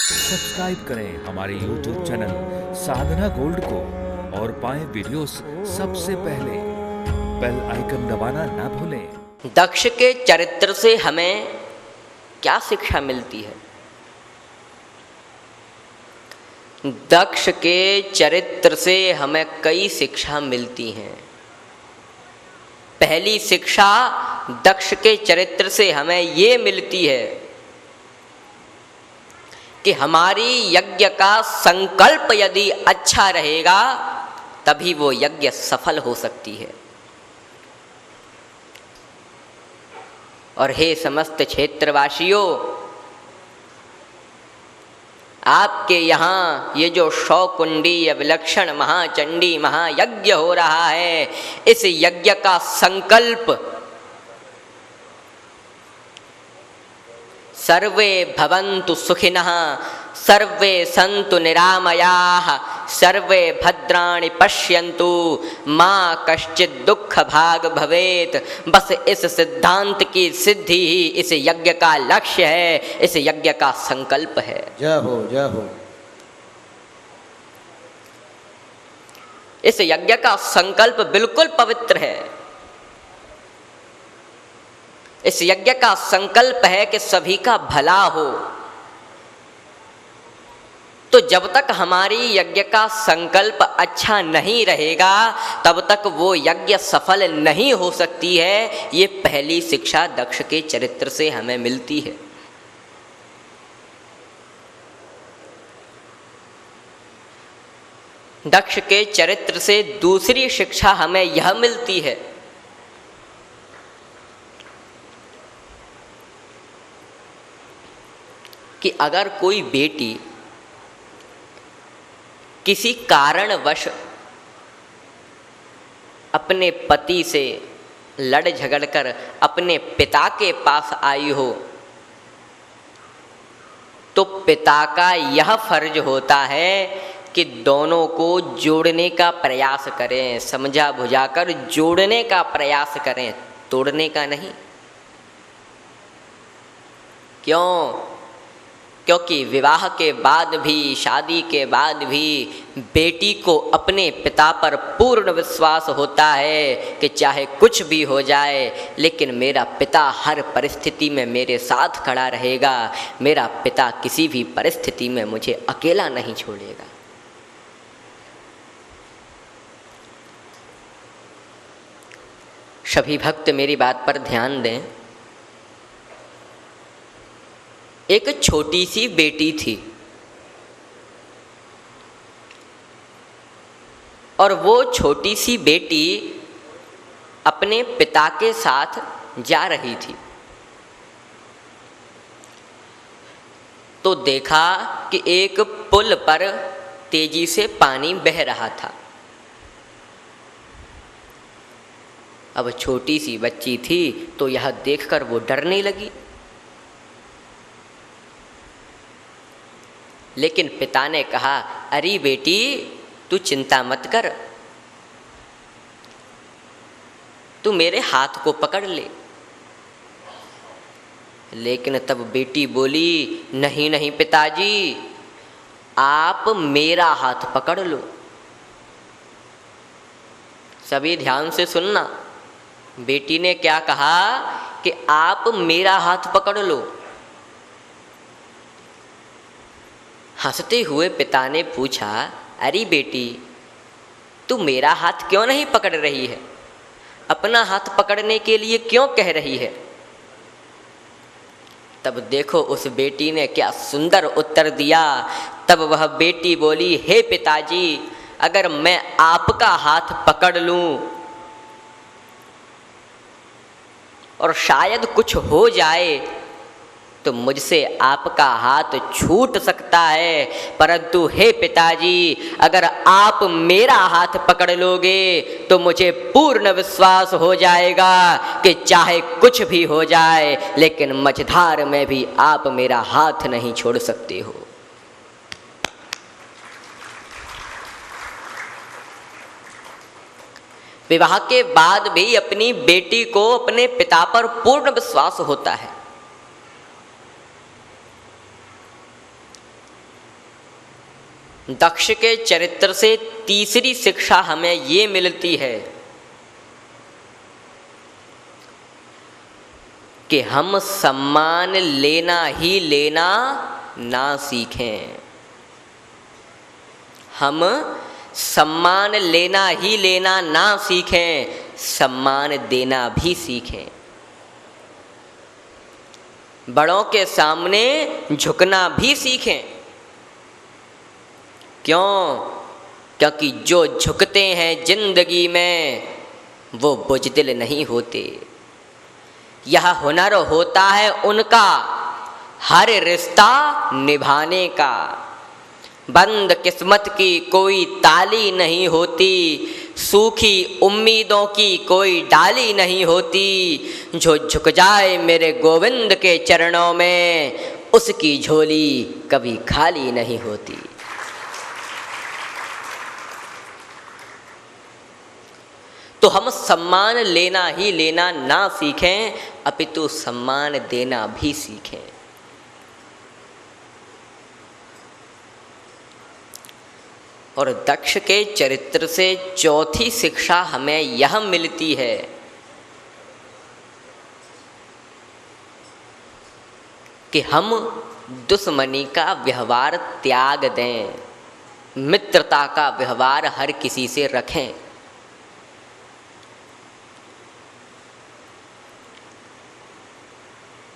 Subscribe करें हमारे YouTube channel साधना gold को और पाएं वीडियोस सबसे पहले। बेल आइकन दबाना ना भूलें। दक्ष के चरित्र से हमें क्या शिक्षा मिलती है? दक्ष के चरित्र से हमें कई शिक्षा मिलती हैं। पहली शिक्षा दक्ष के चरित्र से हमें ये मिलती है कि हमारी यज्ञ का संकल्प यदि अच्छा रहेगा तभी वो यज्ञ सफल हो सकती है। और हे समस्त क्षेत्रवासियों, आपके यहाँ ये जो 100 कुंडी विलक्षण महाचंडी महायज्ञ हो रहा है, इस यज्ञ का संकल्प सर्वे भवन्तु सुखिनः, सर्वे सन्तु निरामयाः, सर्वे भद्राणि पश्यन्तु, माँ कश्चित् दुख भाग भवेत्। बस इस सिद्धांत की सिद्धि ही इस यज्ञ का लक्ष्य है, इस यज्ञ का संकल्प है। जय हो जय हो। इस यज्ञ का संकल्प बिल्कुल पवित्र है। इस यज्ञ का संकल्प है कि सभी का भला हो। तो जब तक हमारी यज्ञ का संकल्प अच्छा नहीं रहेगा तब तक वो यज्ञ सफल नहीं हो सकती है। ये पहली शिक्षा दक्ष के चरित्र से हमें मिलती है। दक्ष के चरित्र से दूसरी शिक्षा हमें यह मिलती है कि अगर कोई बेटी किसी कारणवश अपने पति से लड़ झगड़कर अपने पिता के पास आई हो तो पिता का यह फर्ज होता है कि दोनों को जोड़ने का प्रयास करें, समझा बुझाकर जोड़ने का प्रयास करें, तोड़ने का नहीं। क्यों? क्योंकि विवाह के बाद भी, शादी के बाद भी बेटी को अपने पिता पर पूर्ण विश्वास होता है कि चाहे कुछ भी हो जाए लेकिन मेरा पिता हर परिस्थिति में मेरे साथ खड़ा रहेगा, मेरा पिता किसी भी परिस्थिति में मुझे अकेला नहीं छोड़ेगा। सभी भक्त मेरी बात पर ध्यान दें। एक छोटी सी बेटी थी और वो छोटी सी बेटी अपने पिता के साथ जा रही थी तो देखा कि एक पुल पर तेजी से पानी बह रहा था। अब छोटी सी बच्ची थी तो यह देखकर वो डरने लगी, लेकिन पिता ने कहा, अरे बेटी तू चिंता मत कर, तू मेरे हाथ को पकड़ ले। लेकिन तब बेटी बोली, नहीं नहीं पिताजी, आप मेरा हाथ पकड़ लो। सभी ध्यान से सुनना, बेटी ने क्या कहा कि आप मेरा हाथ पकड़ लो। हंसते हुए पिता ने पूछा, अरे बेटी तू मेरा हाथ क्यों नहीं पकड़ रही है, अपना हाथ पकड़ने के लिए क्यों कह रही है? तब देखो उस बेटी ने क्या सुंदर उत्तर दिया। तब वह बेटी बोली, हे पिताजी, अगर मैं आपका हाथ पकड़ लूं और शायद कुछ हो जाए तो मुझसे आपका हाथ छूट सकता है, परंतु हे पिताजी, अगर आप मेरा हाथ पकड़ लोगे तो मुझे पूर्ण विश्वास हो जाएगा कि चाहे कुछ भी हो जाए लेकिन मझधार में भी आप मेरा हाथ नहीं छोड़ सकते हो। विवाह के बाद भी अपनी बेटी को अपने पिता पर पूर्ण विश्वास होता है। दक्ष के चरित्र से तीसरी शिक्षा हमें ये मिलती है कि हम सम्मान लेना ही लेना ना सीखें। हम सम्मान लेना ही लेना ना सीखें, सम्मान देना भी सीखें। बड़ों के सामने झुकना भी सीखें। क्यों? क्योंकि जो झुकते हैं जिंदगी में वो बुज़दिल नहीं होते। यह हुनर होता है उनका हर रिश्ता निभाने का। बंद किस्मत की कोई ताली नहीं होती, सूखी उम्मीदों की कोई डाली नहीं होती। जो झुक जाए मेरे गोविंद के चरणों में, उसकी झोली कभी खाली नहीं होती। तो हम सम्मान लेना ही लेना ना सीखें, अपितु सम्मान देना भी सीखें। और दक्ष के चरित्र से चौथी शिक्षा हमें यह मिलती है कि हम दुश्मनी का व्यवहार त्याग दें, मित्रता का व्यवहार हर किसी से रखें।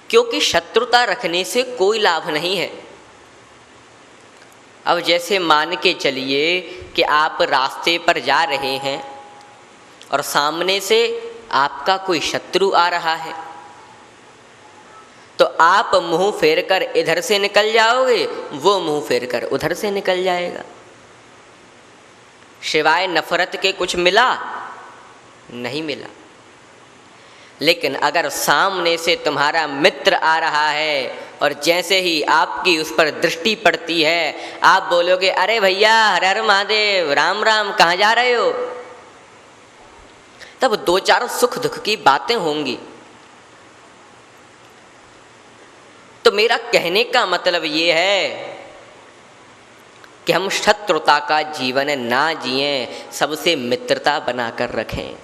क्योंकि शत्रुता रखने से कोई लाभ नहीं है। अब जैसे मान के चलिए कि आप रास्ते पर जा रहे हैं और सामने से आपका कोई शत्रु आ रहा है, तो आप मुंह फेर कर इधर से निकल जाओगे, वो मुंह फेर कर उधर से निकल जाएगा। सिवाय नफरत के कुछ मिला? नहीं मिला। लेकिन अगर सामने से तुम्हारा मित्र आ रहा है और जैसे ही आपकी उस पर दृष्टि पड़ती है, आप बोलोगे, अरे भैया हर हर महादेव, राम राम, कहाँ जा रहे हो? तब दो चार सुख दुख की बातें होंगी। तो मेरा कहने का मतलब ये है कि हम शत्रुता का जीवन ना जिएं, सबसे मित्रता बनाकर रखें।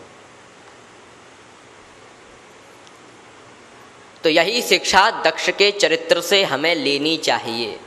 तो यही शिक्षा दक्ष के चरित्र से हमें लेनी चाहिए।